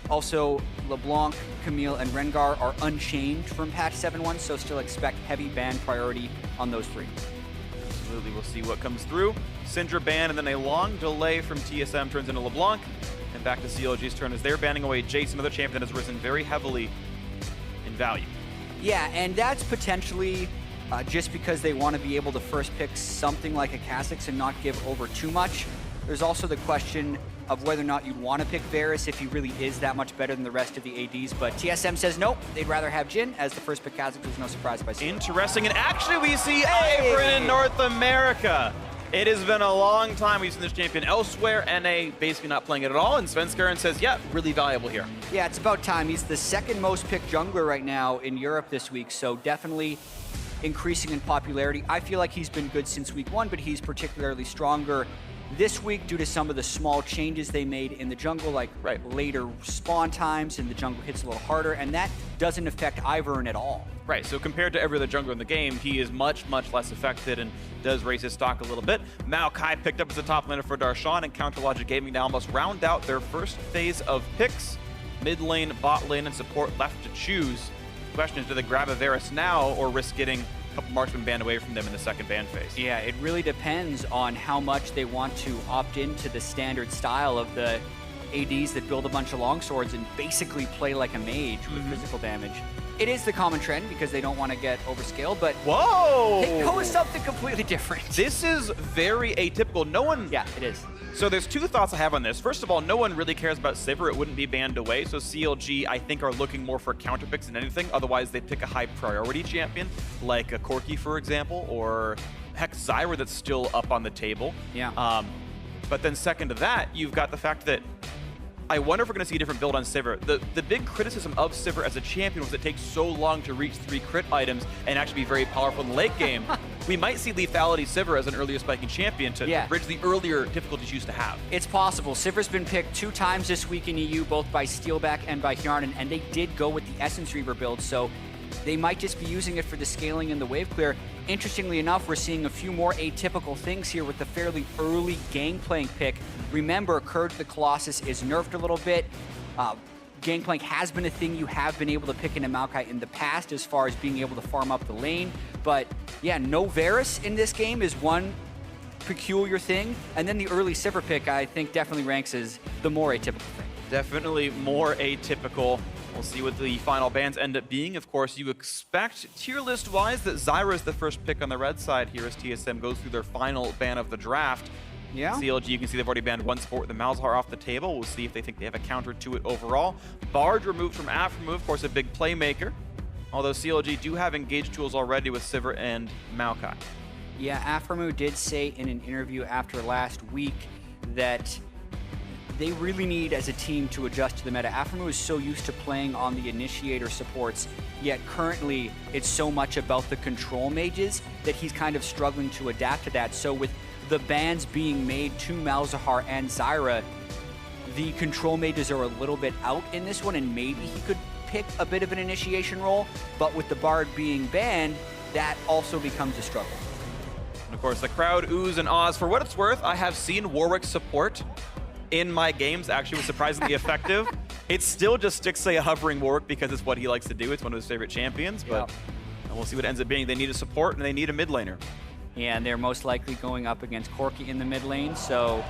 Also, LeBlanc, Camille, and Rengar are unchanged from patch 7.1, so still expect heavy ban priority on those 3. Absolutely, we'll see what comes through. Syndra ban, and then a long delay from TSM turns into LeBlanc. And back to CLG's turn as they're banning away Jace, another champion that has risen very heavily in value. Yeah, and that's potentially just because they want to be able to first pick something like a Kha'Zix and not give over too much. There's also the question of whether or not you'd want to pick Varus if he really is that much better than the rest of the ADs, but TSM says nope, they'd rather have Jhin, as the first pick Kha'Zix was no surprise by CLG. Interesting, and actually we see Ivern in North America. It has been a long time we've seen this champion elsewhere, NA basically not playing it at all, and Svenskeren says, yeah, really valuable here. Yeah, it's about time. He's the second most picked jungler right now in Europe this week, so definitely increasing in popularity. I feel like he's been good since week 1, but he's particularly stronger this week due to some of the small changes they made in the jungle, like later spawn times, and the jungle hits a little harder, and that doesn't affect Ivern at all. Right, so compared to every other jungler in the game, he is much, much less affected and does raise his stock a little bit. Maokai picked up as the top laner for Darshan, and Counterlogic Gaming now almost round out their first phase of picks. Mid lane, bot lane, and support left to choose. The question is, do they grab a Varus now or risk getting a couple marksmen banned away from them in the second ban phase? Yeah, it really depends on how much they want to opt into the standard style of the ADs that build a bunch of longswords and basically play like a mage with physical damage. It is the common trend because they don't want to get overscaled, but whoa! They go with something completely different. This is very atypical. No one... Yeah, it is. So there's two thoughts I have on this. First of all, no one really cares about Sivir. It wouldn't be banned away. So CLG, I think, are looking more for counter picks than anything. Otherwise, they pick a high priority champion, like a Corki, for example, or heck, Zyra that's still up on the table. Yeah. But then second to that, you've got the fact that I wonder if we're going to see a different build on Sivir. The big criticism of Sivir as a champion was it takes so long to reach 3 crit items and actually be very powerful in the late game. We might see lethality Sivir as an earlier spiking champion to bridge the earlier difficulties you used to have. It's possible. Sivir's been picked 2 times this week in EU, both by Steelback and by Hjarnan, and they did go with the Essence Reaver build, so they might just be using it for the scaling and the wave clear. Interestingly enough, we're seeing a few more atypical things here with the fairly early Gangplank pick. Remember, Courage the Colossus is nerfed a little bit. Gangplank has been a thing you have been able to pick into Maokai in the past as far as being able to farm up the lane. But yeah, no Varus in this game is one peculiar thing. And then the early Sivir pick, I think, definitely ranks as the more atypical thing. Definitely more atypical. We'll see what the final bans end up being. Of course, you expect tier list-wise that Zyra is the first pick on the red side here as TSM goes through their final ban of the draft. Yeah. CLG, you can see they've already banned one support with the Malzahar off the table. We'll see if they think they have a counter to it overall. Bard removed from Aphromoo, of course, a big playmaker. Although CLG do have engaged tools already with Sivir and Maokai. Yeah, Aphromoo did say in an interview after last week that they really need, as a team, to adjust to the meta. Aphromoo is so used to playing on the initiator supports, yet currently it's so much about the control mages that he's kind of struggling to adapt to that. So with the bans being made to Malzahar and Zyra, the control mages are a little bit out in this one, and maybe he could pick a bit of an initiation role, but with the Bard being banned, that also becomes a struggle. And of course, the crowd oohs and ahs. For what it's worth, I have seen Warwick support in my games. Actually was surprisingly effective. It's still just Stixxay hovering Warwick because it's what he likes to do. It's one of his favorite champions, but we'll see what it ends up being. They need a support and they need a mid laner. Yeah, and they're most likely going up against Corki in the mid lane, so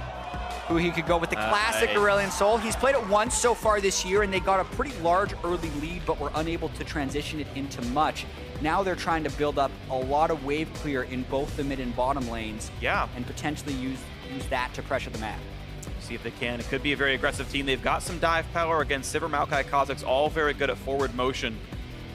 Huhi could go with the classic Aurelion Sol. He's played it once so far this year, and they got a pretty large early lead, but were unable to transition it into much. Now they're trying to build up a lot of wave clear in both the mid and bottom lanes, and potentially use that to pressure the map. See if they can. It could be a very aggressive team. They've got some dive power against Sivir, Maokai, Kha'Zix, all very good at forward motion.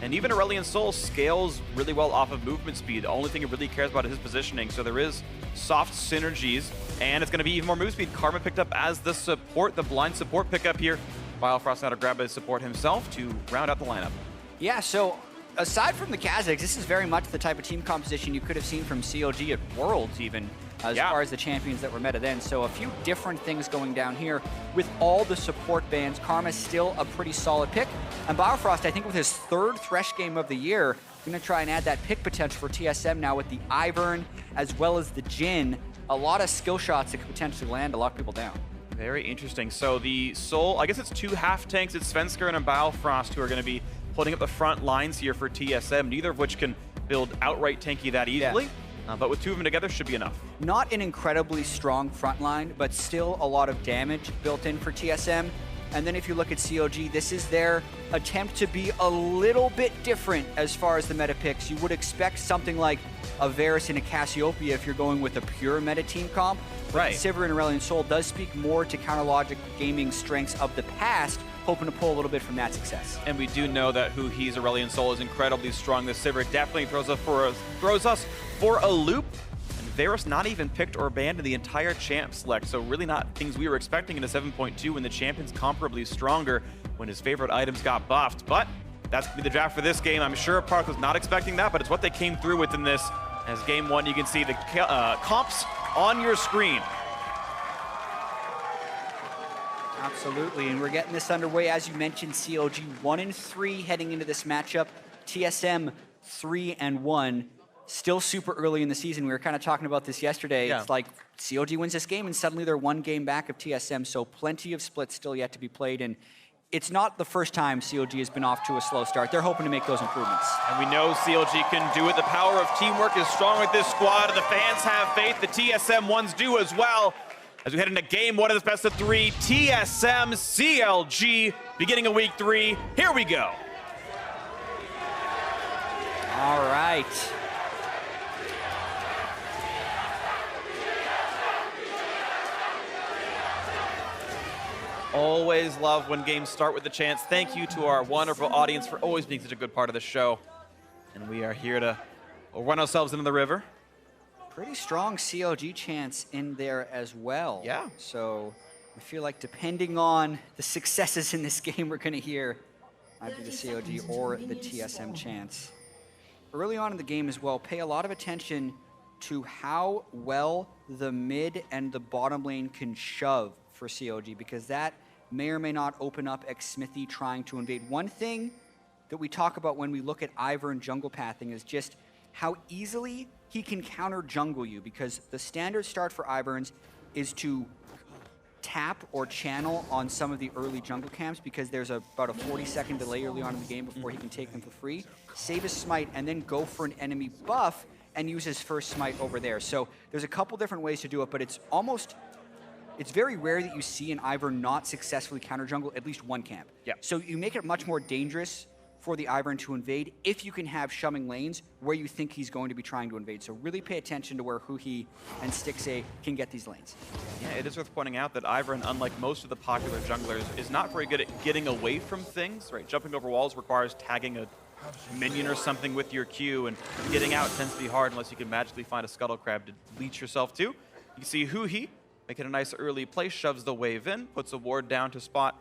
And even Aurelion Sol scales really well off of movement speed. The only thing he really cares about is his positioning. So there is soft synergies, and it's going to be even more move speed. Karma picked up as the support, the blind support pickup here. Biofrost now to grab his support himself to round out the lineup. Yeah, so aside from the Kha'Zix, this is very much the type of team composition you could have seen from CLG at Worlds even, as far as the champions that were meta then. So a few different things going down here. With all the support bans, Karma's still a pretty solid pick. And Biofrost, I think with his 3rd Thresh game of the year, going to try and add that pick potential for TSM now with the Ivern as well as the Jhin. A lot of skill shots that could potentially land a lot of people down. Very interesting. So the Sol, I guess it's 2 half tanks. It's Svenskeren and Biofrost who are going to be holding up the front lines here for TSM, neither of which can build outright tanky that easily. Yeah. But with 2 of them together should be enough. Not an incredibly strong front line, but still a lot of damage built in for TSM. And then if you look at CLG, this is their attempt to be a little bit different as far as the meta picks. You would expect something like a Varus and a Cassiopeia if you're going with a pure meta team comp. Right. Sivir and Aurelion Sol does speak more to Counterlogic Gaming's strengths of the past, hoping to pull a little bit from that success. And we do know that Huhi's Aurelion Sol is incredibly strong. This Sivir definitely throws us for a loop. Varus not even picked or banned in the entire champ select, so really not things we were expecting in a 7.2 when the champion's comparably stronger when his favorite items got buffed. But that's going to be the draft for this game. I'm sure Park was not expecting that, but it's what they came through with in this. As game 1, you can see the comps on your screen. Absolutely, and we're getting this underway. As you mentioned, CLG 1-3 heading into this matchup. TSM 3-1. Still super early in the season. We were kind of talking about this yesterday. Yeah. It's like CLG wins this game and suddenly they're 1 game back of TSM, so plenty of splits still yet to be played. And it's not the first time CLG has been off to a slow start. They're hoping to make those improvements. And we know CLG can do it. The power of teamwork is strong with this squad. The fans have faith. The TSM ones do as well. As we head into game 1 of this best of 3, TSM CLG, beginning of week 3. Here we go. All right. Always love when games start with the chants. Thank you to our wonderful audience for always being such a good part of the show. And we are here to run ourselves into the river. Pretty strong CLG chants in there as well. Yeah. So I feel like depending on the successes in this game we're going to hear, either the CLG or the TSM chants. Early on in the game as well, pay a lot of attention to how well the mid and the bottom lane can shove for CLG, because that may or may not open up Xmithie trying to invade. One thing that we talk about when we look at Ivern jungle pathing is just how easily he can counter jungle you, because the standard start for Iverns is to tap or channel on some of the early jungle camps, because there's about a 40-second delay early on in the game before he can take them for free, save his smite, and then go for an enemy buff and use his first smite over there. So there's a couple different ways to do it, but it's very rare that you see an Ivern not successfully counter jungle at least one camp. Yeah. So you make it much more dangerous for the Ivern to invade if you can have shoving lanes where you think he's going to be trying to invade. So really pay attention to where Huhi and Stixxay can get these lanes. Yeah, it is worth pointing out that Ivern, unlike most of the popular junglers, is not very good at getting away from things, right? Jumping over walls requires tagging a minion or something with your Q, and getting out tends to be hard unless you can magically find a scuttle crab to leech yourself to. You can see Huhi making a nice early play, shoves the wave in, puts a ward down to spot.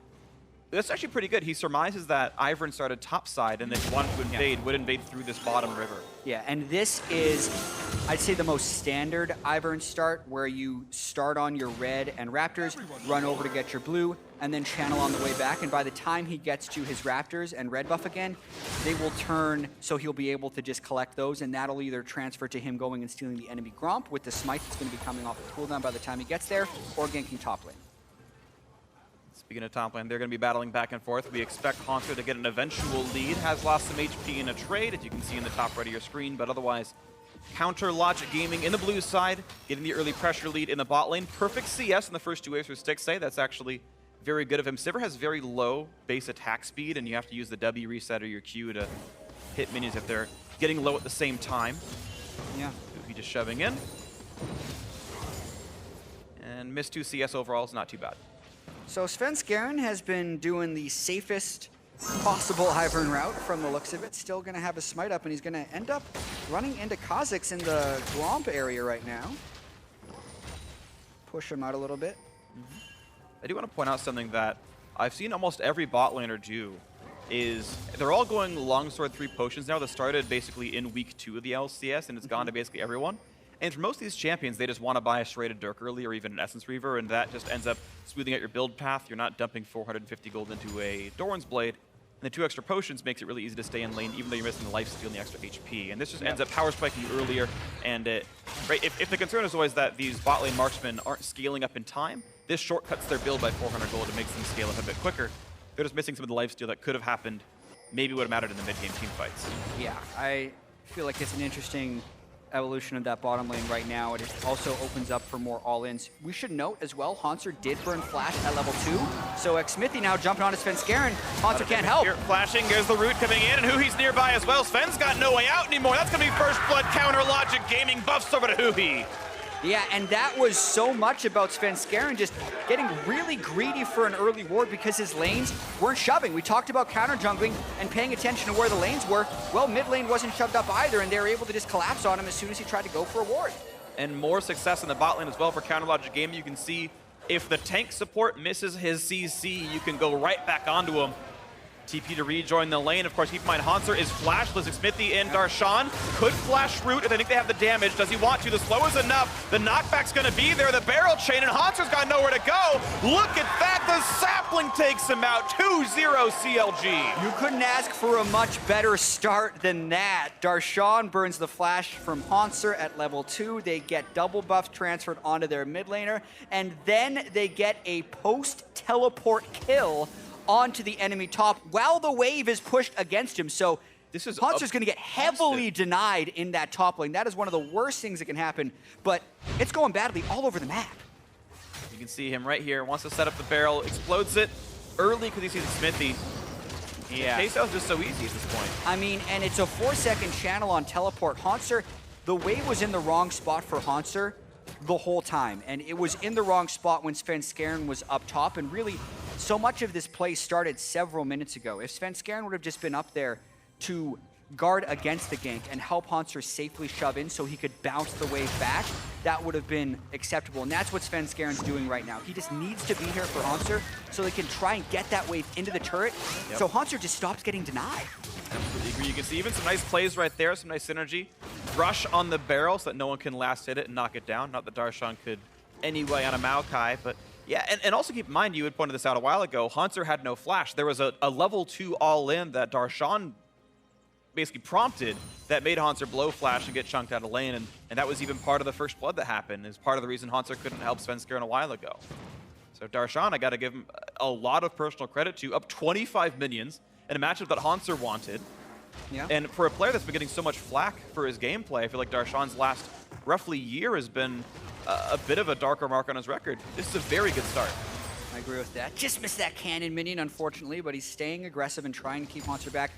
That's actually pretty good. He surmises that Ivern started topside, and if he wanted to invade, would invade through this bottom river. Yeah, and this is, I'd say, the most standard Ivern start, where you start on your red and raptors, run over to get your blue, and then channel on the way back. And by the time he gets to his raptors and red buff again, they will turn, so he'll be able to just collect those, and that'll either transfer to him going and stealing the enemy Gromp with the smite that's going to be coming off the cooldown by the time he gets there, or ganking top lane. Speaking of top lane, they're going to be battling back and forth. We expect Hauntzer to get an eventual lead. Has lost some HP in a trade, as you can see in the top right of your screen, but otherwise, Counterlogic Gaming in the blue side, getting the early pressure lead in the bot lane. Perfect CS in the first 2 waves for Stixxay. That's actually very good of him. Sivir has very low base attack speed, and you have to use the W reset or your Q to hit minions if they're getting low at the same time. Yeah. Huhi just shoving in. And missed 2 CS overall is not too bad. So Svenskeren has been doing the safest possible Ivern route from the looks of it. Still going to have a smite up, and he's going to end up running into Kha'Zix in the Gromp area right now. Push him out a little bit. I do want to point out something that I've seen almost every bot laner do, is they're all going longsword 3 potions now. That started basically in week 2 of the LCS, and it's gone to basically everyone. And for most of these champions, they just want to buy a Serrated Dirk early or even an Essence Reaver, and that just ends up smoothing out your build path. You're not dumping 450 gold into a Doran's Blade. And the 2 extra potions makes it really easy to stay in lane, even though you're missing the lifesteal and the extra HP. And this just ends up power spiking you earlier. And right, if the concern is always that these bot lane marksmen aren't scaling up in time, this shortcuts their build by 400 gold and makes them scale up a bit quicker. They're just missing some of the lifesteal that could have happened, maybe would have mattered in the mid-game team fights. Yeah, I feel like it's an interesting evolution of that bottom lane right now. It also opens up for more all-ins. We should note as well, Hauntzer did burn Flash at level 2, so Xmithie now jumping onto Svenskeren. Hauntzer can't help. Here, flashing, there's the root coming in, and Huhi's nearby as well. Sven's got no way out anymore. That's gonna be first blood counter logic gaming buffs over to Huhi. Yeah, and that was so much about Svenskeren just getting really greedy for an early ward because his lanes weren't shoving. We talked about counter jungling and paying attention to where the lanes were. Well, mid lane wasn't shoved up either, and they were able to just collapse on him as soon as he tried to go for a ward. And more success in the bot lane as well for counter logic gaming. You can see if the tank support misses his CC, you can go right back onto him. TP to rejoin the lane. Of course, keep in mind, Hauntzer is flashless. Xmithie and Darshan could flash root if they think they have the damage. Does he want to? The slow is enough. The knockback's going to be there. The barrel chain, and Hauntzer's got nowhere to go. Look at that. The sapling takes him out. 2-0 CLG. You couldn't ask for a much better start than that. Darshan burns the flash from Hauntzer at level 2. They get double buffs transferred onto their mid laner, and then they get a post-teleport kill onto the enemy top while the wave is pushed against him. So this is Hauntzer's going to get heavily denied in that top lane. That is one of the worst things that can happen, but it's going badly all over the map. You can see him right here. Wants to set up the barrel, explodes it early because he sees Xmithie. Yeah. The chase out is just so easy at this point. I mean, and it's a 4-second channel on teleport. Hauntzer, the wave was in the wrong spot for Hauntzer the whole time, and it was in the wrong spot when Svenskeren was up top, and really so much of this play started several minutes ago. If Svenskeren would have just been up there to guard against the gank and help Hauntzer safely shove in so he could bounce the wave back, that would have been acceptable. And that's what Svenskeren's doing right now. He just needs to be here for Hauntzer so they can try and get that wave into the turret. So Hauntzer just stops getting denied. Absolutely agree. You can see even some nice plays right there, some nice synergy. Rush on the barrel so that no one can last hit it and knock it down. Not that Darshan could anyway on a Maokai, but yeah, and also keep in mind, you had pointed this out a while ago, Hauntzer had no flash. There was a level 2 all-in that Darshan basically prompted that made Hauntzer blow flash and get chunked out of lane, and that was even part of the first blood that happened, is part of the reason Hauntzer couldn't help Svenskeren a while ago. So Darshan, I gotta give him a lot of personal credit to, up 25 minions in a matchup that Hauntzer wanted. Yeah. And for a player that's been getting so much flack for his gameplay, I feel like Darshan's last roughly year has been a bit of a darker mark on his record. This is a very good start. I agree with that. Just missed that cannon minion, unfortunately, but he's staying aggressive and trying to keep Hauntzer back.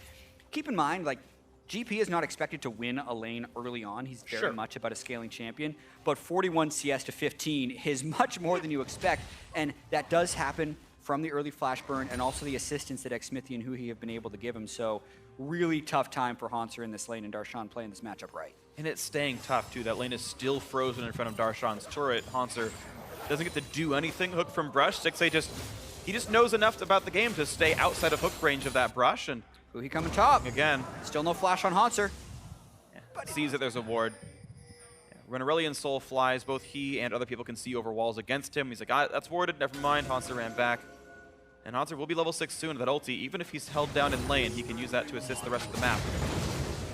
Keep in mind, like, GP is not expected to win a lane early on. He's very much about a scaling champion, but 41 CS to 15 is much more than you expect, and that does happen from the early flash burn and also the assistance that Xmithie and Huhi have been able to give him. So really tough time for Hauntzer in this lane, and Darshan playing this matchup right. And it's staying tough, too. That lane is still frozen in front of Darshan's turret. Hauntzer doesn't get to do anything. Hook from brush. Stixxay just knows enough about the game to stay outside of hook range of that brush. And Huhi coming top. Again. Still no flash on Hauntzer. Yeah, sees that there's a ward. Yeah, when Aurelion Sol flies, both he and other people can see over walls against him. He's like, ah, that's warded. Never mind. Hauntzer ran back. And Hauntzer will be level 6 soon with that ulti. Even if he's held down in lane, he can use that to assist the rest of the map.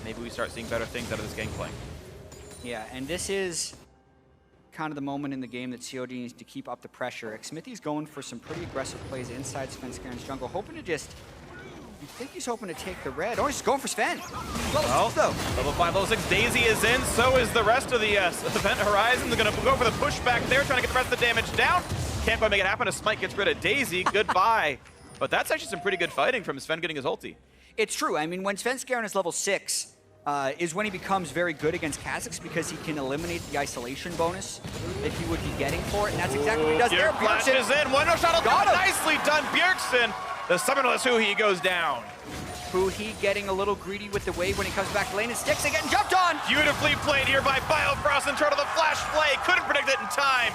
Maybe we start seeing better things out of this Gangplank. Yeah, and this is kind of the moment in the game that COD needs to keep up the pressure. Xmithie's going for some pretty aggressive plays inside Svenskeren's jungle, hoping to just... You think he's hoping to take the red. Oh, he's going for Sven. Level 6, though. Level 5, level 6. Daisy is in. So is the rest of the Event Horizon. They're going to go for the pushback there, trying to get the rest of the damage down. Can't quite make it happen. A Smite gets rid of Daisy. Goodbye. But that's actually some pretty good fighting from Sven getting his ulti. It's true. I mean, when Svenskeren is level 6, is when he becomes very good against Kha'Zix because he can eliminate the isolation bonus that he would be getting for it, and that's exactly what he does there. Bjergsen is in. One no shot. Nicely done, Bjergsen. The summonerless Huhi goes down. Huhi getting a little greedy with the wave when he comes back to lane, and Stixxay getting jumped on. Beautifully played here by Biofrost and Turtle. The flash play. Couldn't predict it in time.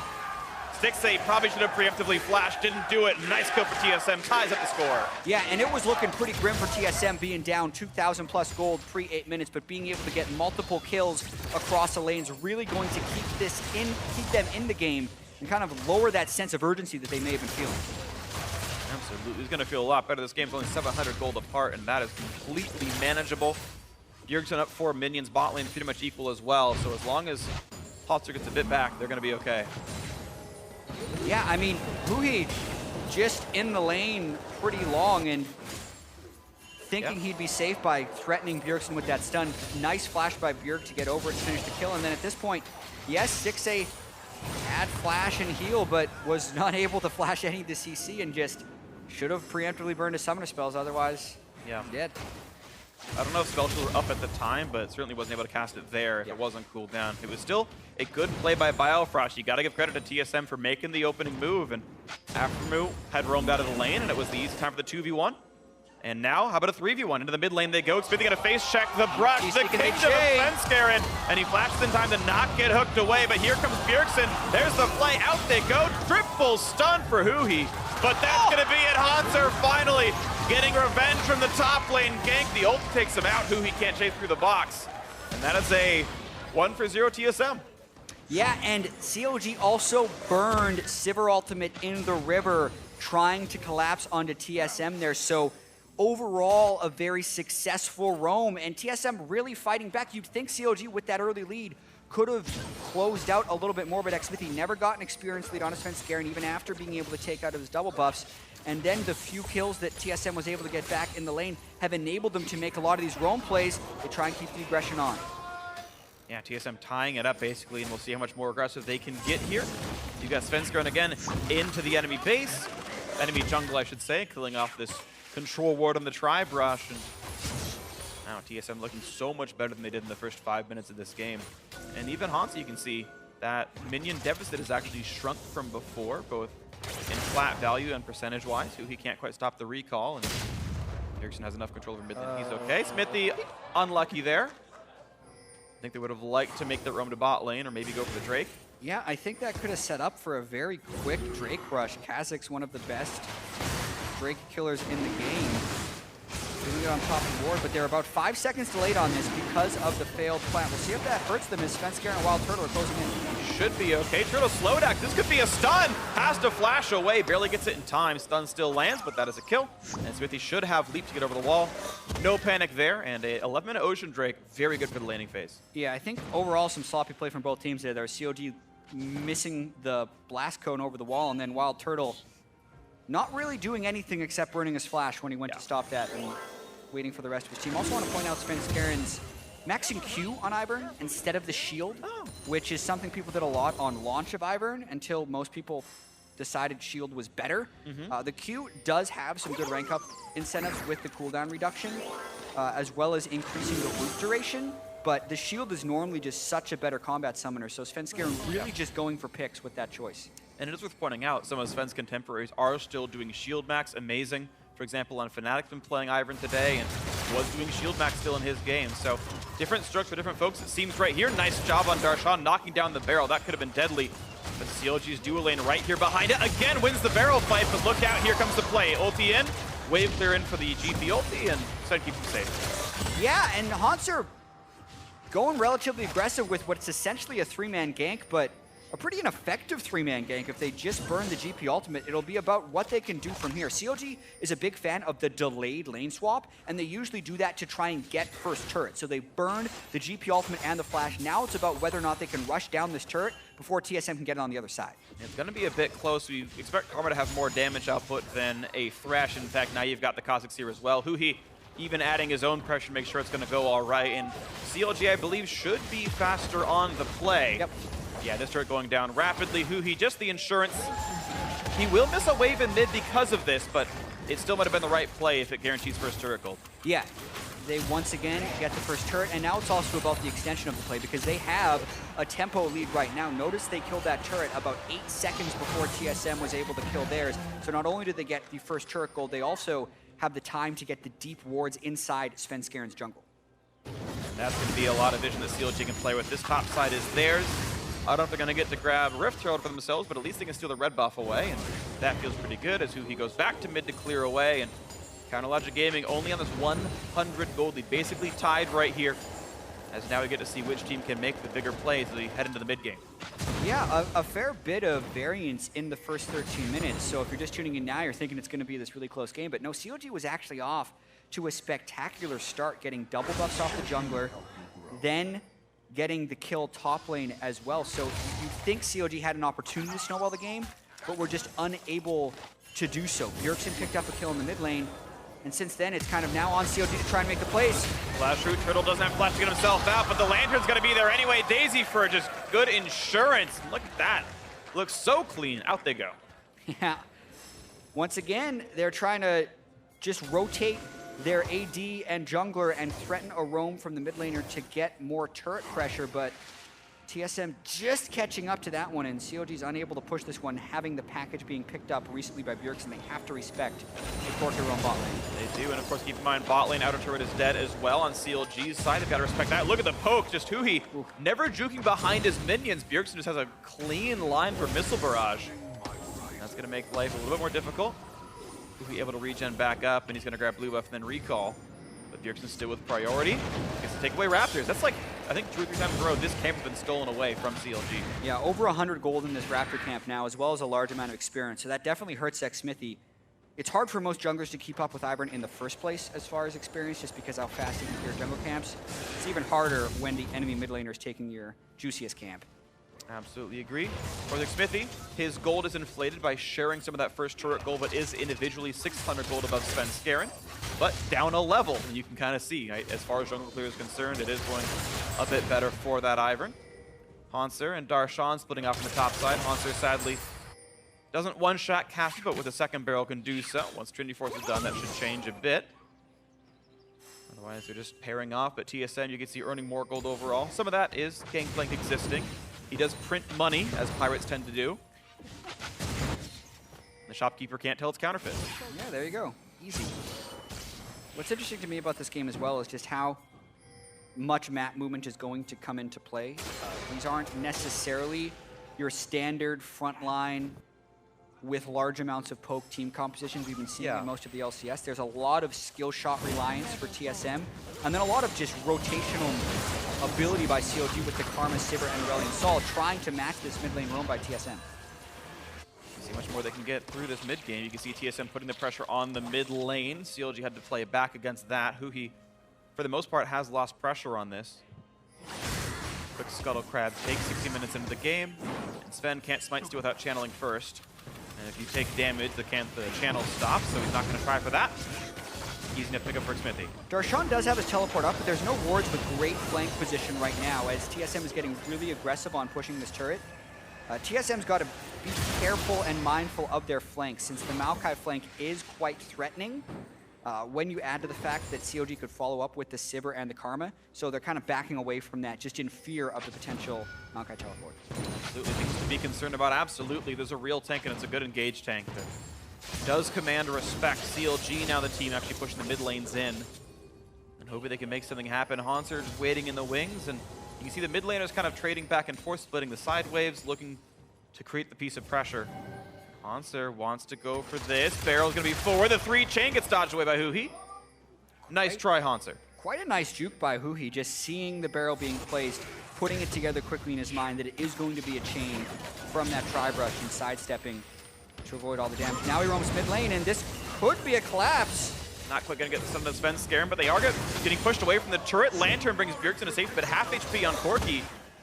Stixxay probably should have preemptively flashed. Didn't do it. Nice kill for TSM. Ties up the score. Yeah, and it was looking pretty grim for TSM being down 2,000 plus gold pre-8 minutes, but being able to get multiple kills across the lanes really going to keep them in the game and kind of lower that sense of urgency that they may have been feeling. Absolutely. He's going to feel a lot better. This game's only 700 gold apart, and that is completely manageable. Bjergsen up 4 minions. Bot lane pretty much equal as well, so as long as Hauntzer gets a bit back, they're going to be okay. Yeah, I mean, Huhi just in the lane pretty long and thinking he'd be safe by threatening Bjergsen with that stun. Nice flash by Bjerg to get over it and finish the kill. And then at this point, yes, Stixxay had flash and heal, but was not able to flash any of the CC and just should have preemptively burned his summoner spells, otherwise dead. I don't know if spells were up at the time, but certainly wasn't able to cast it there if it wasn't cooled down. It was still a good play by Biofrost. You got to give credit to TSM for making the opening move, and Aphromoo had roamed out of the lane, and it was the easy time for the 2v1. And now, how about a 3v1? Into the mid lane they go. Xmithie gonna face check the brush, the kingdom of Svenskeren, and he flashes in time to not get hooked away, but here comes Bjergsen. There's the play, out they go. Triple stun for Huhi, but that's gonna be it. Hauntzer finally getting revenge from the top lane gank. The ult takes him out. Huhi can't chase through the box. And that is a 1-for-0 TSM. Yeah, and CLG also burned Sivir ultimate in the river, trying to collapse onto TSM there. So overall, a very successful roam, and TSM really fighting back. You'd think CLG, with that early lead, could have closed out a little bit more, but Xmithie never got an experience lead on Svenskeren, even after being able to take out his double buffs. And then the few kills that TSM was able to get back in the lane have enabled them to make a lot of these roam plays to try and keep the aggression on. Yeah, TSM tying it up basically, and we'll see how much more aggressive they can get here. You got Svenskeren again into the enemy base, enemy jungle I should say, killing off this control ward on the tri-brush, and now TSM looking so much better than they did in the first 5 minutes of this game. And even Hauntzer, you can see that minion deficit has actually shrunk from before, both in flat value and percentage-wise. He can't quite stop the recall, and Bjergsen has enough control over mid that he's okay. Xmithie unlucky there. I think they would have liked to make the roam to bot lane or maybe go for the Drake. Yeah, I think that could have set up for a very quick Drake rush. Kha'Zix, one of the best Drake killers in the game, doing it on top of the board, but they're about 5 seconds delayed on this because of the failed plant. We'll see if that hurts them as Svenskeren and WildTurtle are closing in. Should be okay. Turtle slow dack. This could be a stun. Has to flash away. Barely gets it in time. Stun still lands, but that is a kill. And Xmithie should have leap to get over the wall. No panic there, and a 11-minute Ocean Drake. Very good for the laning phase. Yeah, I think overall some sloppy play from both teams there. There's CLG missing the blast cone over the wall, and then WildTurtle not really doing anything except burning his flash when he went to stop that and waiting for the rest of his team. Also want to point out Svenskeren's maxing Q on Ivern instead of the shield, which is something people did a lot on launch of Ivern until most people decided shield was better. The Q does have some good rank up incentives with the cooldown reduction, as well as increasing the loop duration, but the shield is normally just such a better combat summoner, so Svenskeren really just going for picks with that choice. And it is worth pointing out, some of Sven's contemporaries are still doing shield max, amazing. For example, on Fnatic's been playing Ivern today and was doing shield max still in his game. So different strokes for different folks, it seems right here. Nice job on Darshan knocking down the barrel. That could have been deadly. But CLG's dual lane right here behind it. Again, wins the barrel fight, but look out, here comes the play. Ulti in, wave clear in for the GP ulti, and Sven keeps him safe. Yeah, and Hauntzer going relatively aggressive with what's essentially a 3-man gank, but a pretty ineffective 3-man gank. If they just burn the GP ultimate, it'll be about what they can do from here. CLG is a big fan of the delayed lane swap, and they usually do that to try and get first turret. So they burn the GP ultimate and the flash. Now it's about whether or not they can rush down this turret before TSM can get it on the other side. It's going to be a bit close. We expect Karma to have more damage output than a Thresh. In fact, now you've got the Kha'Zix here as well. Huhi even adding his own pressure to make sure it's going to go all right. And CLG, I believe, should be faster on the play. Yep. Yeah, this turret going down rapidly. Huhi, just the insurance. He will miss a wave in mid because of this, but it still might have been the right play if it guarantees first turret gold. Yeah, they once again get the first turret, and now it's also about the extension of the play because they have a tempo lead right now. Notice they killed that turret about 8 seconds before TSM was able to kill theirs. So not only did they get the first turret gold, they also have the time to get the deep wards inside Svenskeren's jungle. And that's going to be a lot of vision that CLG can play with. This top side is theirs. I don't know if they're going to get to grab Rift Herald for themselves, but at least they can steal the red buff away, and that feels pretty good as Huhi goes back to mid to clear away, and Counterlogic Gaming only on this 100 gold lead, basically tied right here, as now we get to see which team can make the bigger plays as we head into the mid game. Yeah, a fair bit of variance in the first 13 minutes, so if you're just tuning in now, you're thinking it's going to be this really close game, but no, CLG was actually off to a spectacular start, getting double buffs off the jungler, then getting the kill top lane as well. So you think CLG had an opportunity to snowball the game, but were just unable to do so. Bjergsen picked up a kill in the mid lane, and since then, it's kind of now on CLG to try and make the plays. Flash root, Turtle doesn't have flash to get himself out, but the Lantern's gonna be there anyway. Daisy for just good insurance. Look at that. Looks so clean. Out they go. Yeah. Once again, they're trying to just rotate their AD and jungler and threaten a roam from the mid laner to get more turret pressure, but TSM just catching up to that one, and CLG's unable to push this one, having the package being picked up recently by Bjergsen. They have to respect the Corki roam bot lane. They do, and of course, keep in mind, bot lane outer turret is dead as well on CLG's side. They've got to respect that. Look at the poke, just Huhi never juking behind his minions. Bjergsen just has a clean line for missile barrage. That's going to make life a little bit more difficult. Huhi able to regen back up, and he's going to grab blue buff and then recall. But Bjergsen's still with priority. Gets to take away Raptors. That's like, I think 2 or 3 times in a row, this camp has been stolen away from CLG. Yeah, over 100 gold in this Raptor camp now, as well as a large amount of experience. So that definitely hurts Xmithie. It's hard for most junglers to keep up with Ivern in the first place as far as experience, just because how fast you can clear jungle camps. It's even harder when the enemy mid laner is taking your juiciest camp. Absolutely agree. For Xmithie, his gold is inflated by sharing some of that first turret gold, but is individually 600 gold above Svenskeren, but down a level. And you can kind of see, right, as far as jungle clear is concerned, it is going a bit better for that Ivern. Hauntzer and Darshan splitting off from the top side. Hauntzer sadly doesn't one-shot Cassie, but with a second barrel can do so. Once Trinity Force is done, that should change a bit. Otherwise, they're just pairing off, but TSM, you can see earning more gold overall. Some of that is Gangplank existing. He does print money, as pirates tend to do. The shopkeeper can't tell it's counterfeit. Yeah, there you go. Easy. What's interesting to me about this game as well is just how much map movement is going to come into play. These aren't necessarily your standard frontline with large amounts of poke team compositions we've been seeing in most of the LCS. There's a lot of skill shot reliance for TSM, and then a lot of just rotational ability by CLG with the Karma, Sivir, and Aurelion Sol, trying to match this mid lane roam by TSM. See how much more they can get through this mid game. You can see TSM putting the pressure on the mid lane. CLG had to play back against that. Huhi, for the most part, has lost pressure on this. Quick Scuttle Crab takes 60 minutes into the game, and Sven can't smite Steel without channeling first. And if you take damage, the channel stops, so he's not going to try for that. Easy enough pick up for Xmithie. Darshan does have his teleport up, but there's no wards with great flank position right now, as TSM is getting really aggressive on pushing this turret. TSM's got to be careful and mindful of their flanks, since the Maokai flank is quite threatening. When you add to the fact that CLG could follow up with the Sivir and the Karma, so they're kind of backing away from that, just in fear of the potential Maokai teleport. Absolutely things to be concerned about. Absolutely, there's a real tank, and it's a good engaged tank that does command respect. CLG now the team actually pushing the mid lanes in, and hoping they can make something happen. Hauntzer just waiting in the wings, and you can see the mid laners kind of trading back and forth, splitting the side waves, looking to create the piece of pressure. Hauntzer wants to go for this. Barrel's gonna be forward. The 3 chain gets dodged away by Huhi. Nice try, Hauntzer. Quite a nice juke by Huhi, just seeing the barrel being placed, putting it together quickly in his mind that it is going to be a chain from that tri-brush and sidestepping to avoid all the damage. Now he roams mid lane, and this could be a collapse. Not quite gonna get some of the Svenskeren, but they are getting pushed away from the turret. Lantern brings Bjergsen to safety, but half HP on Corki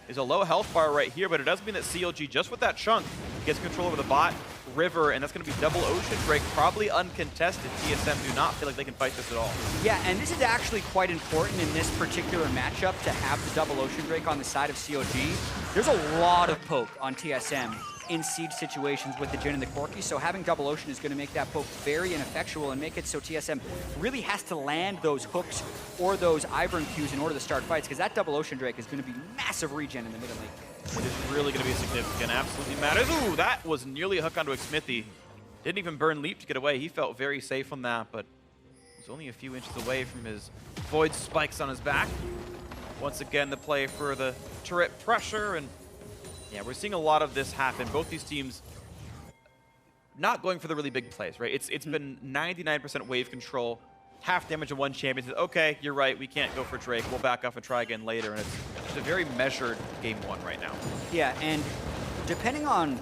is a low health bar right here, but it does mean that CLG, just with that chunk, gets control over the bot river, and that's going to be double Ocean Drake, probably uncontested. TSM do not feel like they can fight this at all. Yeah, and this is actually quite important in this particular matchup to have the double Ocean Drake on the side of CLG. There's a lot of poke on TSM in siege situations with the Jhin and the Corki, so having double Ocean is going to make that poke very ineffectual and make it so TSM really has to land those hooks or those Ivern Qs in order to start fights, because that double Ocean Drake is going to be massive regen in the middle lane. It is really going to be significant. Absolutely matters. Ooh, that was nearly a hook onto Xmithie. Didn't even burn leap to get away. He felt very safe on that, but was only a few inches away from his void spikes on his back. Once again, the play for the turret pressure, and yeah, we're seeing a lot of this happen. Both these teams not going for the really big plays, right? It's been 99% wave control, half damage in one champion. Says, okay, you're right, we can't go for Drake. We'll back off and try again later. And it's a very measured game one right now. Yeah, and depending on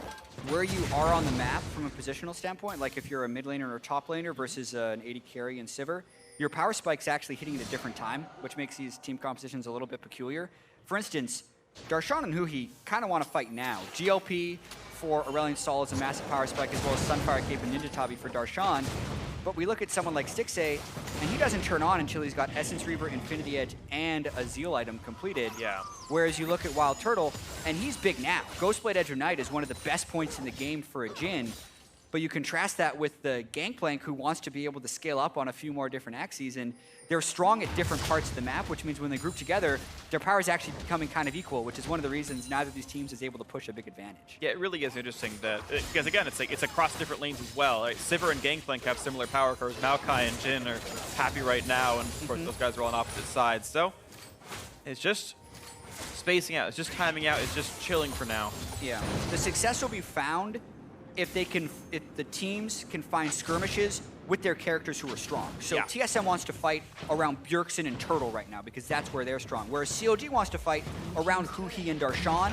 where you are on the map from a positional standpoint, like if you're a mid laner or a top laner versus an AD carry in Sivir, your power spike's actually hitting at a different time, which makes these team compositions a little bit peculiar. For instance, Darshan and Huhi kind of want to fight now. GLP for Aurelion Sol is a massive power spike, as well as Sunfire Cape and Ninja Tabi for Darshan. But we look at someone like Stixxay, and he doesn't turn on until he's got Essence Reaver, Infinity Edge, and a Zeal item completed. Yeah. Whereas you look at WildTurtle, and he's big now. Ghostblade Edge of Night is one of the best points in the game for a Jhin. But you contrast that with the Gangplank, who wants to be able to scale up on a few more different axes, and they're strong at different parts of the map, which means when they group together, their power is actually becoming kind of equal, which is one of the reasons neither of these teams is able to push a big advantage. Yeah, it really is interesting that, because again, it's across different lanes as well. Right? Sivir and Gangplank have similar power curves. Maokai and Jhin are happy right now, and of course those guys are all on opposite sides. So it's just spacing out, it's just timing out, it's just chilling for now. Yeah, the success will be found if the teams can find skirmishes with their characters who are strong. So yeah. TSM wants to fight around Bjergsen and Turtle right now because that's where they're strong. Whereas CLG wants to fight around Huhi and Darshan,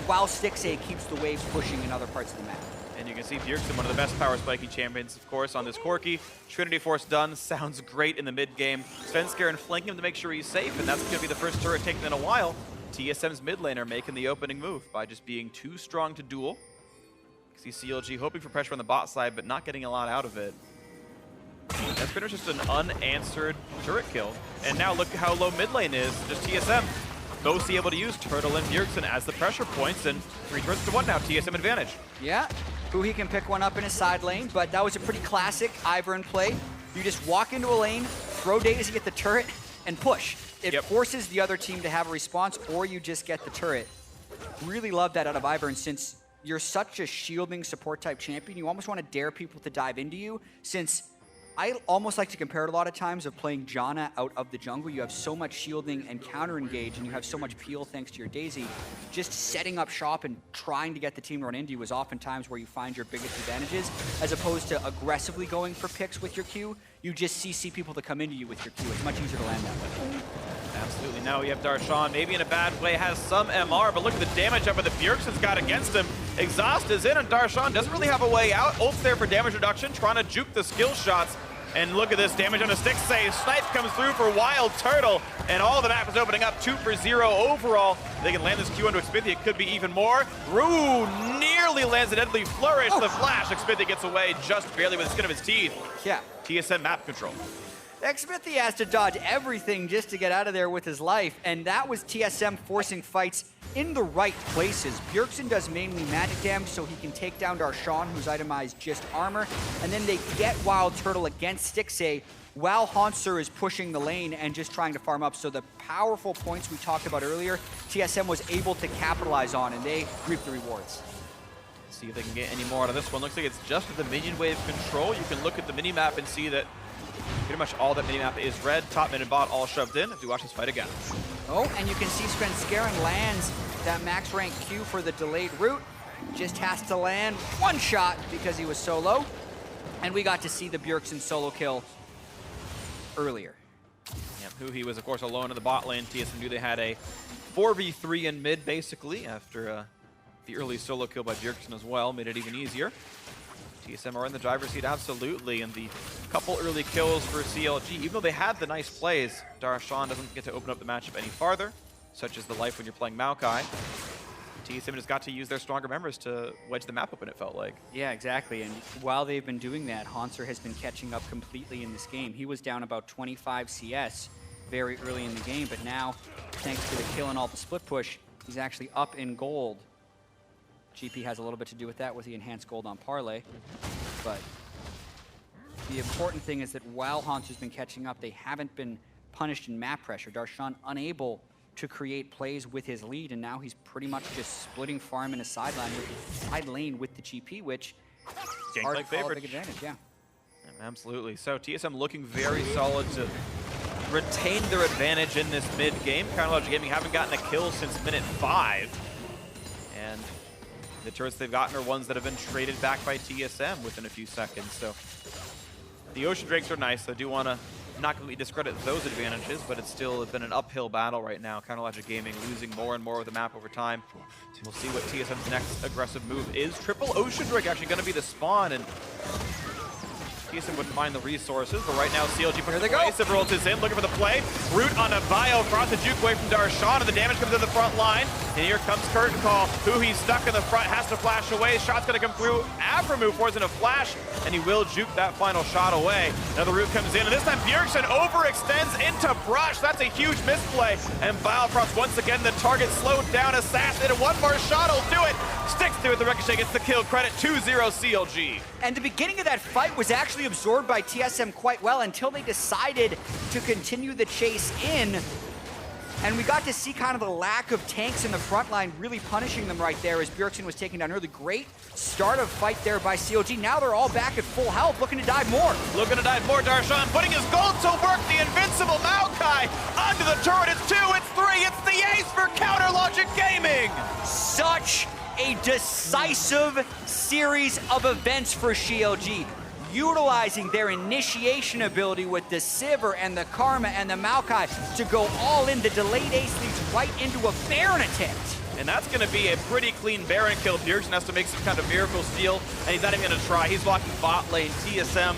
while Stixxay keeps the waves pushing in other parts of the map. And you can see Bjergsen, one of the best power spiking champions, of course, on this Corki. Trinity Force done, sounds great in the mid game. Svenskeren flanking him to make sure he's safe, and that's going to be the first turret taken in a while. TSM's mid laner making the opening move by just being too strong to duel. See CLG hoping for pressure on the bot side, but not getting a lot out of it. That's pretty much just an unanswered turret kill. And now look how low mid lane is. Just TSM mostly able to use Turtle and Bjergsen as the pressure points, and 3 turrets to 1 now, TSM advantage. Yeah, Huhi can pick one up in his side lane, but that was a pretty classic Ivern play. You just walk into a lane, throw Daisy at the turret, and push. It forces the other team to have a response, or you just get the turret. Really love that out of Ivern, since you're such a shielding support type champion, you almost want to dare people to dive into you, since I almost like to compare it a lot of times of playing Janna out of the jungle. You have so much shielding and counter engage, and you have so much peel thanks to your Daisy. Just setting up shop and trying to get the team to run into you is oftentimes where you find your biggest advantages, as opposed to aggressively going for picks with your Q. You just see people to come into you with your Q. It's much easier to land that way. Absolutely. Now we have Darshan, maybe in a bad way, has some MR, but look at the damage up that the Bjergsen's got against him. Exhaust is in, and Darshan doesn't really have a way out. Ult's there for damage reduction, trying to juke the skill shots. And look at this damage on the Stixxay. Snipe comes through for WildTurtle, and all the map is opening up 2 for 0 overall. They can land this Q into Xmithie. It could be even more. Rue nearly lands a deadly flourish. The flash. Xmithie gets away just barely with the skin of his teeth. Yeah. TSM map control. Xmithie has to dodge everything just to get out of there with his life, and that was TSM forcing fights in the right places. Bjergsen does mainly magic damage, so he can take down Darshan, who's itemized just armor, and then they get WildTurtle against Stixxay while Hauntzer is pushing the lane and just trying to farm up. So the powerful points we talked about earlier, TSM was able to capitalize on, and they reap the rewards. See if they can get any more out of this one. Looks like it's just the minion wave control. You can look at the minimap and see that pretty much all that minimap is red. Top, mid, and bot all shoved in. If you watch this fight again. Oh, and you can see Svenskeren lands that max rank Q for the delayed route. Just has to land one shot because he was solo. And we got to see the Bjergsen solo kill earlier. Yeah, Huhi was, of course, alone in the bot lane. TSM knew they had a 4v3 in mid, basically, after the early solo kill by Bjergsen as well. Made it even easier. TSM are in the driver's seat, absolutely, and the couple early kills for CLG, even though they had the nice plays, Darshan doesn't get to open up the matchup any farther, such as the life when you're playing Maokai. TSM just got to use their stronger members to wedge the map open, it felt like. Yeah, exactly, and while they've been doing that, Hauntzer has been catching up completely in this game. He was down about 25 CS very early in the game, but now, thanks to the kill and all the split push, he's actually up in gold. GP has a little bit to do with that with the enhanced gold on Parlay, but the important thing is that while Hauntzer's been catching up, they haven't been punished in map pressure. Darshan unable to create plays with his lead, and now he's pretty much just splitting farm in a side lane with the GP, which is hard to call a big advantage, yeah. Absolutely. So TSM looking very solid to retain their advantage in this mid game. CLG Gaming haven't gotten a kill since minute 5, and the turrets they've gotten are ones that have been traded back by TSM within a few seconds. So the Ocean Drakes are nice. I do want to not completely discredit those advantages, but it's still been an uphill battle right now. CLG Gaming losing more and more of the map over time. We'll see what TSM's next aggressive move is. Triple Ocean Drake actually going to be the spawn, and TSM would find the resources, but right now CLG puts the play. Sivir is in, looking for the play. Root on a Biofrost, a juke away from Darshan, and the damage comes in the front line. And here comes curtain call. Huhi stuck in the front, has to flash away. Shot's gonna come through. Aphromoo forces in a flash, and he will juke that final shot away. Another root comes in, and this time Bjergsen overextends into Brush. That's a huge misplay. And Biofrost, once again, the target slowed down. Assassin, and one more shot will do it. Stixxay with the ricochet gets the kill. Credit 2-0 CLG. And the beginning of that fight was actually absorbed by TSM quite well until they decided to continue the chase in. And we got to see kind of the lack of tanks in the front line really punishing them right there as Bjergsen was taken down early. Great start of fight there by CLG. Now they're all back at full health, looking to dive more. Looking to dive more, Darshan putting his gold to work. The invincible Maokai onto the turret. It's 2, it's 3, it's the ace for Counter Logic Gaming. Such a decisive series of events for CLG. Utilizing their initiation ability with the Sivir and the Karma and the Maokai to go all in. The delayed ace leads right into a Baron attempt. And that's going to be a pretty clean Baron kill. Bjergsen has to make some kind of miracle steal, and he's not even going to try. He's walking bot lane. TSM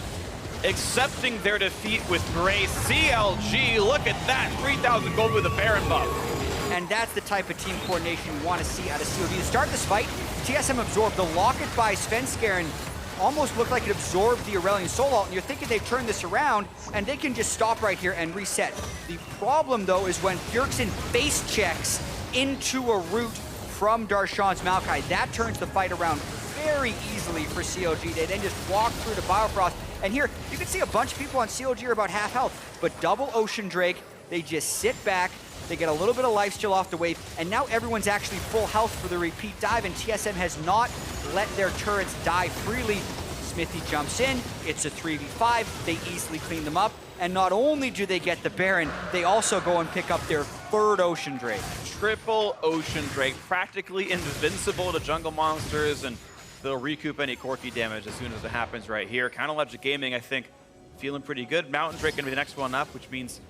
accepting their defeat with grace. CLG, look at that. 3,000 gold with a Baron buff. And that's the type of team coordination you want to see out of CLG. To start this fight, TSM absorbed the locket by Svenskeren. Almost looked like it absorbed the Aurelion Sol ult, and you're thinking they've turned this around, and they can just stop right here and reset. The problem, though, is when Bjergsen face checks into a route from Darshan's Maokai. That turns the fight around very easily for CLG. They then just walk through to Biofrost, and here, you can see a bunch of people on CLG are about half health, but double Ocean Drake, they just sit back, they get a little bit of lifesteal off the wave, and now everyone's actually full health for the repeat dive, and TSM has not let their turrets die freely. Xmithie jumps in, it's a 3v5, they easily clean them up, and not only do they get the Baron, they also go and pick up their third Ocean Drake. Triple Ocean Drake, practically invincible to jungle monsters, and they'll recoup any Corki damage as soon as it happens right here. Counter Logic Gaming, I think, feeling pretty good. Mountain Drake gonna be the next one up, which means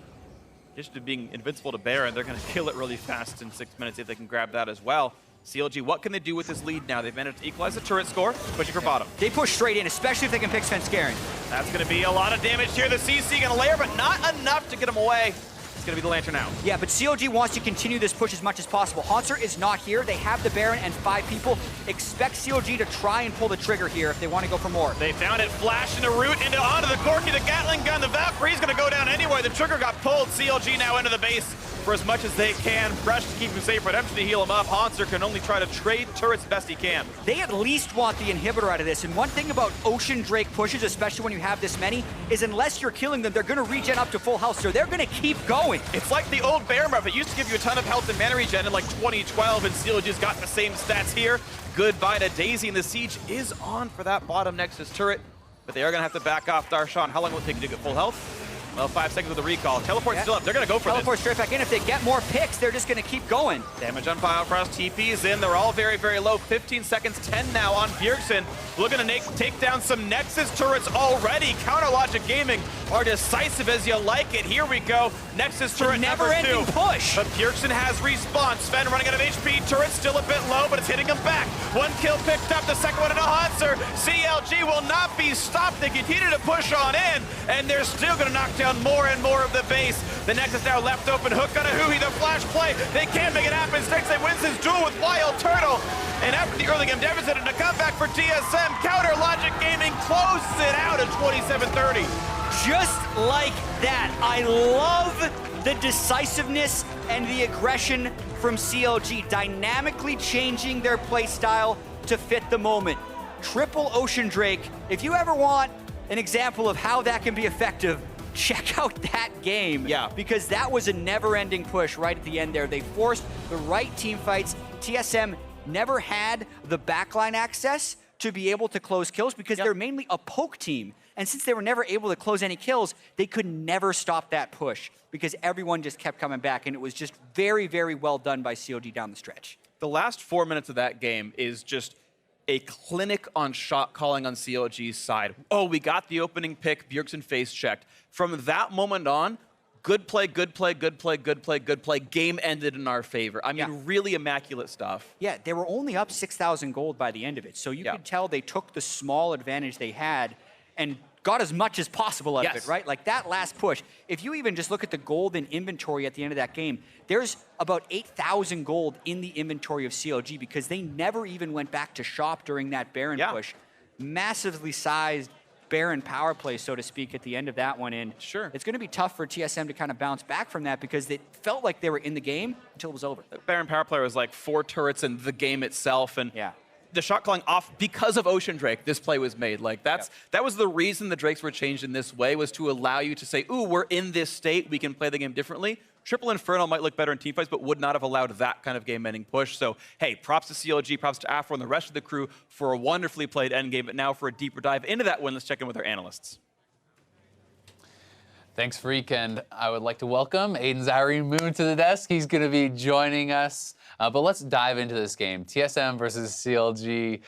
just to being invincible to Baron, they're going to kill it really fast in 6 minutes if they can grab that as well. CLG, what can they do with this lead now? They've managed to equalize the turret score, pushing for bottom. They push straight in, especially if they can pick Svenskeren. That's going to be a lot of damage here. The CC going to layer, but not enough to get him away. It's going to be the Lantern out. Yeah, but CLG wants to continue this push as much as possible. Hauntzer is not here. They have the Baron and 5 people. Expect CLG to try and pull the trigger here if they want to go for more. They found it, flash into root, onto the Corki, the Gatling gun, the Valkyrie's going to go down anyway. The trigger got pulled. CLG now into the base for as much as they can. Thresh to keep him safe, Redemption to heal him up. Hauntzer can only try to trade turrets best he can. They at least want the inhibitor out of this, and one thing about Ocean Drake pushes, especially when you have this many, is unless you're killing them, they're going to regen up to full health, so they're going to keep going. It's like the old Baron buff. It used to give you a ton of health and mana regen in like 2012, and CLG's got the same stats here. Goodbye to Daisy, and the siege is on for that bottom Nexus turret, but they are going to have to back off Darshan. How long will it take to get full health? Well, 5 seconds with the recall. Teleport's still up. They're going to go for Teleport straight back in. If they get more picks, they're just going to keep going. Damage on Biofrost. TP's in. They're all very, very low. 15 seconds, 10 now on Bjergsen. Looking to take down some Nexus turrets already. Counter Logic Gaming are decisive as you like it. Here we go. Nexus turret never-ending push. But Bjergsen has respawn. Sven running out of HP. Turret still a bit low, but it's hitting him back. 1 kill picked up. The second one into Hauntzer. CLG will not be stopped. They continue to push on in, and they're still going to knock down more and more of the base. The Nexus now left open. Hook on a Huhi. The flash play. They can't make it happen. Stixxay wins his duel with WildTurtle. And after the early game deficit and a comeback for TSM, Counter Logic Gaming closes it out at 27-30. Just like that. I love the decisiveness and the aggression from CLG, dynamically changing their play style to fit the moment. Triple Ocean Drake. If you ever want an example of how that can be effective, check out that game. Yeah. Because that was a never-ending push right at the end there. They forced the right team fights. TSM never had the backline access to be able to close kills because they're mainly a poke team. And since they were never able to close any kills, they could never stop that push because everyone just kept coming back, and it was just very, very well done by CLG down the stretch. The last 4 minutes of that game is just a clinic on shot calling on CLG's side. Oh, we got the opening pick, Bjergsen face checked. From that moment on, good play, good play, good play, good play, good play. Game ended in our favor. I mean, really immaculate stuff. Yeah, they were only up 6,000 gold by the end of it. So you could tell they took the small advantage they had and got as much as possible out of Yes. it, right? Like that last push, if you even just look at the gold in inventory at the end of that game, there's about 8,000 gold in the inventory of CLG because they never even went back to shop during that Baron push. Massively sized Baron power play, so to speak, at the end of that one. And it's going to be tough for TSM to kind of bounce back from that because it felt like they were in the game until it was over. Baron power play was like 4 turrets in the game itself, and the shot calling off because of Ocean Drake, this play was made. Like that was the reason the Drakes were changed in this way, was to allow you to say, ooh, we're in this state, we can play the game differently. Triple Inferno might look better in teamfights, but would not have allowed that kind of game-ending push. So, hey, props to CLG, props to Aphro and the rest of the crew for a wonderfully played endgame. But now for a deeper dive into that win, let's check in with our analysts. Thanks, Phreak, and I would like to welcome Aiden Zaire-Moon to the desk. He's going to be joining us. But let's dive into this game. TSM versus CLG.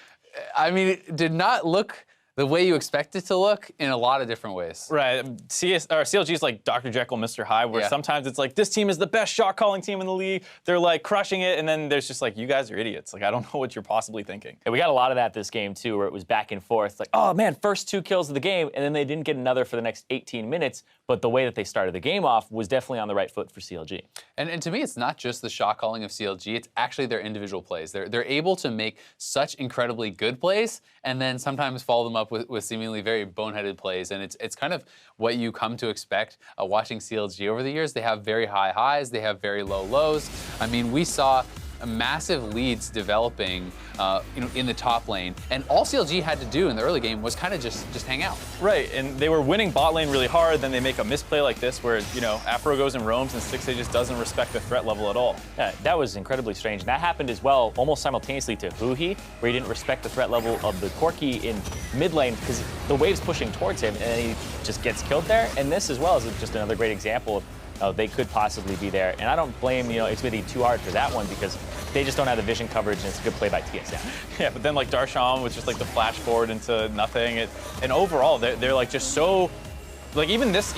I mean, it did not look the way you expect it to look in a lot of different ways. Right. CLG is like Dr. Jekyll, Mr. Hyde, where sometimes it's like, this team is the best shot calling team in the league. They're like crushing it. And then there's just like, you guys are idiots. Like, I don't know what you're possibly thinking. And we got a lot of that this game, too, where it was back and forth. Like, oh, man, first 2 kills of the game, and then they didn't get another for the next 18 minutes. But the way that they started the game off was definitely on the right foot for CLG. And to me, it's not just the shot calling of CLG, it's actually their individual plays. They're able to make such incredibly good plays and then sometimes follow them up with seemingly very boneheaded plays. And it's kind of what you come to expect watching CLG over the years. They have very high highs, they have very low lows. I mean, we saw massive leads developing in the top lane, and all CLG had to do in the early game was kind of just hang out. Right, and they were winning bot lane really hard, then they make a misplay like this where, Aphro goes and roams and Stixxay just doesn't respect the threat level at all. Yeah, that was incredibly strange. And that happened as well, almost simultaneously to Huhi, where he didn't respect the threat level of the Corki in mid lane because the wave's pushing towards him and he just gets killed there. And this as well is just another great example of they could possibly be there. And I don't blame, Xmithie too hard for that one because they just don't have the vision coverage, and it's a good play by TSM. Yeah, but then like Darshan was just like the flash forward into nothing. And overall, they're like just so, like even this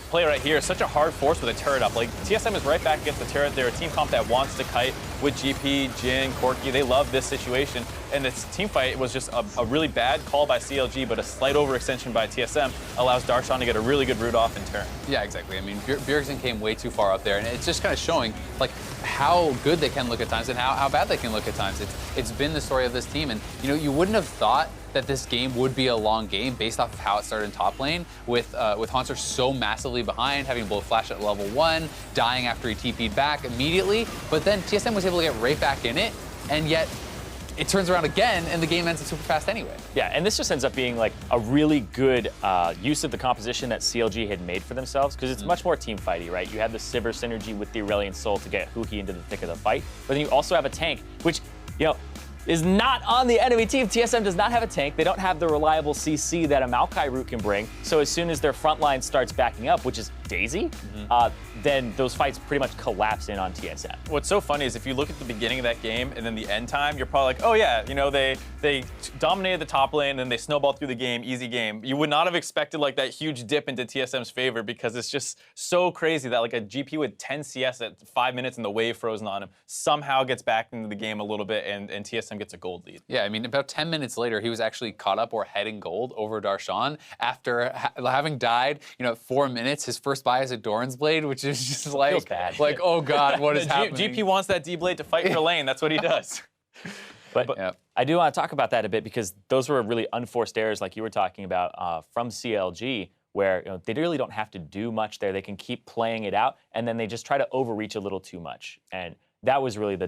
play right here is such a hard force with a turret up. Like TSM is right back against the turret. They're a team comp that wants to kite with GP, Jhin, Corki. They love this situation. And this team fight was just a really bad call by CLG, but a slight overextension by TSM allows Darshan to get a really good root off in turn. Yeah, exactly. I mean, Bjergsen came way too far up there, and it's just kind of showing like how good they can look at times and how bad they can look at times. It's been the story of this team, and you wouldn't have thought that this game would be a long game based off of how it started in top lane with Hauntzer so massively behind, having both flash at level 1, dying after he TP'd back immediately, but then TSM was able to get right back in it, and yet it turns around again, and the game ends super fast anyway. Yeah, and this just ends up being like a really good use of the composition that CLG had made for themselves, because it's much more team fighty, right? You have the Sivir synergy with the Aurelion Sol to get Huhi into the thick of the fight, but then you also have a tank, which, is not on the enemy team. TSM does not have a tank. They don't have the reliable CC that a Maokai root can bring. So as soon as their front line starts backing up, which is Daisy, then those fights pretty much collapse in on TSM. What's so funny is if you look at the beginning of that game and then the end time, you're probably like, oh yeah, they dominated the top lane and then they snowballed through the game, easy game. You would not have expected like that huge dip into TSM's favor because it's just so crazy that like a GP with 10 CS at 5 minutes and the wave frozen on him somehow gets back into the game a little bit and TSM gets a gold lead. Yeah, I mean, about 10 minutes later, he was actually caught up or heading gold over Darshan after having died, at 4 minutes. His first buy is a Doran's Blade, which is just like, oh God, what is happening? GP wants that D-Blade to fight for lane. That's what he does. But I do want to talk about that a bit because those were really unforced errors like you were talking about from CLG, where they really don't have to do much there. They can keep playing it out, and then they just try to overreach a little too much. And that was really the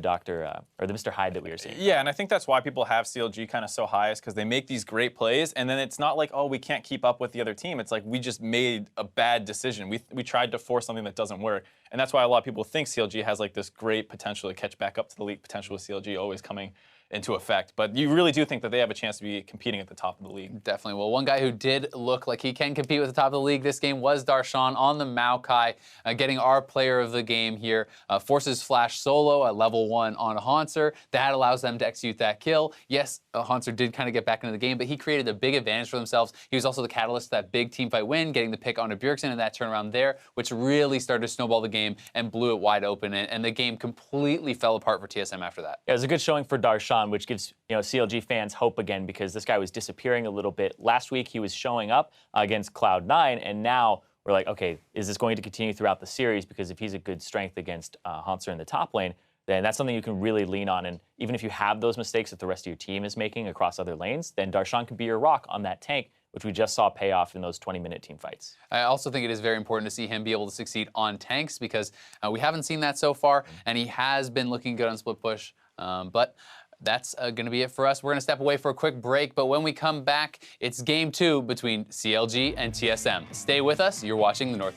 or the Mr. Hyde that we were seeing. Yeah, and I think that's why people have CLG kind of so high is because they make these great plays, and then it's not like, oh, we can't keep up with the other team. It's like we just made a bad decision. We tried to force something that doesn't work, and that's why a lot of people think CLG has like this great potential to catch back up to the league potential with CLG always coming into effect. But you really do think that they have a chance to be competing at the top of the league. Definitely. Well, one guy who did look like he can compete with the top of the league this game was Darshan on the Maokai, getting our player of the game here. Forces flash solo at level 1 on Hauntzer. That allows them to execute that kill. Yes, Hauntzer did kind of get back into the game, but he created a big advantage for themselves. He was also the catalyst to that big teamfight win, getting the pick onto Bjergsen and that turnaround there, which really started to snowball the game and blew it wide open, and the game completely fell apart for TSM after that. Yeah, it was a good showing for Darshan. Darshan, which gives CLG fans hope again because this guy was disappearing a little bit. Last week he was showing up against Cloud9, and now we're like, okay, is this going to continue throughout the series? Because if he's a good strength against Hauntzer in the top lane, then that's something you can really lean on. And even if you have those mistakes that the rest of your team is making across other lanes, then Darshan could be your rock on that tank, which we just saw pay off in those 20-minute team fights. I also think it is very important to see him be able to succeed on tanks because we haven't seen that so far, and he has been looking good on split push. But that's going to be it for us. We're going to step away for a quick break, but when we come back, it's game 2 between CLG and TSM. Stay with us. You're watching the North.